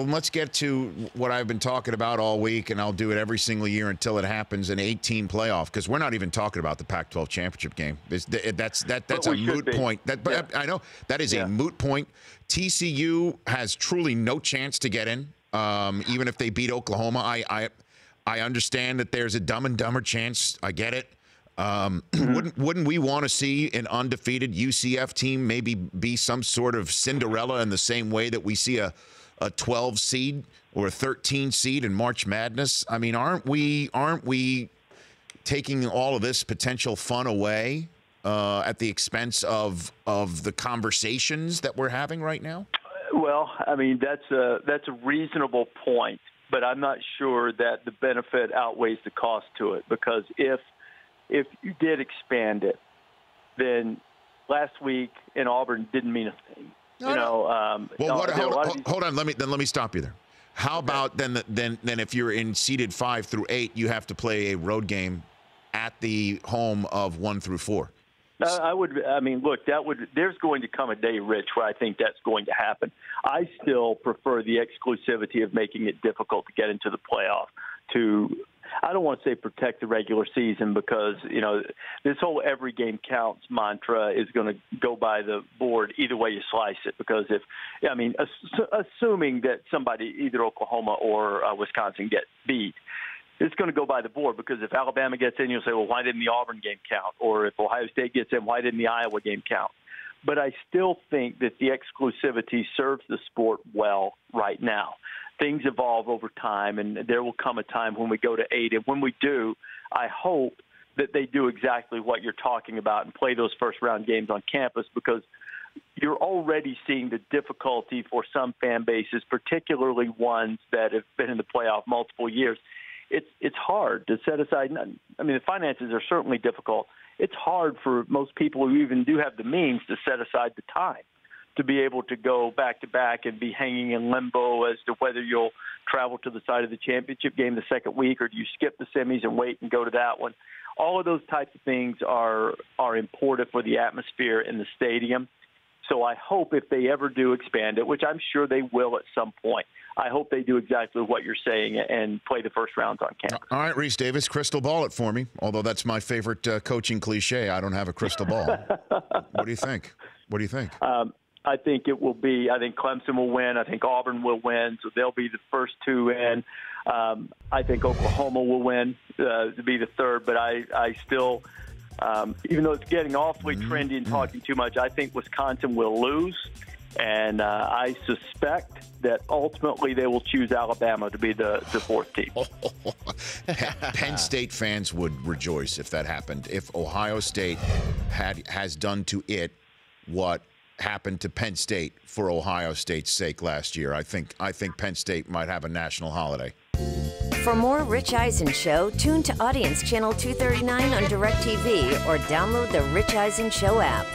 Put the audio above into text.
let's get to what I've been talking about all week, and I'll do it every single year until it happens, an 18 playoff, because we're not even talking about the Pac-12 championship game. That's a moot point. I know that is a moot point. TCU has truly no chance to get in, even if they beat Oklahoma. I understand that there's a Dumb and Dumber chance. I get it. Wouldn't we want to see an undefeated UCF team maybe be some sort of Cinderella in the same way that we see a 12 seed or a 13 seed in March Madness? I mean, aren't we taking all of this potential fun away at the expense of the conversations that we're having right now? Well, I mean, that's a reasonable point, but I'm not sure that the benefit outweighs the cost to it, because if you did expand it, then last week in Auburn didn't mean a thing. Hold on. Let me stop you there. How about then if you're in seeded 5 through 8, you have to play a road game at the home of 1 through 4? There's going to come a day, Rich, where I think that's going to happen. I still prefer the exclusivity of making it difficult to get into the playoff I don't want to say protect the regular season, because, this whole every game counts mantra is going to go by the board either way you slice it. Because assuming that somebody, either Oklahoma or Wisconsin, get beat, it's going to go by the board, because if Alabama gets in, you'll say, well, why didn't the Auburn game count? Or if Ohio State gets in, why didn't the Iowa game count? But I still think that the exclusivity serves the sport well right now. Things evolve over time, and there will come a time when we go to 8. And when we do, I hope that they do exactly what you're talking about and play those first-round games on campus, because you're already seeing the difficulty for some fan bases, particularly ones that have been in the playoff multiple years. It's hard to set aside. I mean, the finances are certainly difficult. It's hard for most people who even do have the means to set aside the time to be able to go back-to-back and be hanging in limbo as to whether you'll travel to the side of the championship game the second week, or do you skip the semis and wait and go to that one. All of those types of things are important for the atmosphere in the stadium. So I hope if they ever do expand it, which I'm sure they will at some point, I hope they do exactly what you're saying and play the first rounds on campus. All right, Rece Davis, crystal ball it for me, although that's my favorite coaching cliche. I don't have a crystal ball. What do you think? I think it will be. I think Clemson will win. I think Auburn will win, so they'll be the first two in. I think Oklahoma will win to be the third, but I still, even though it's getting awfully trendy and talking too much, I think Wisconsin will lose, and I suspect that ultimately they will choose Alabama to be the fourth team. Penn State fans would rejoice if that happened. If Ohio State has done to it what happened to Penn State for Ohio State's sake last year, I think Penn State might have a national holiday. For more Rich Eisen Show, tune to Audience Channel 239 on DirecTV or download the Rich Eisen Show app.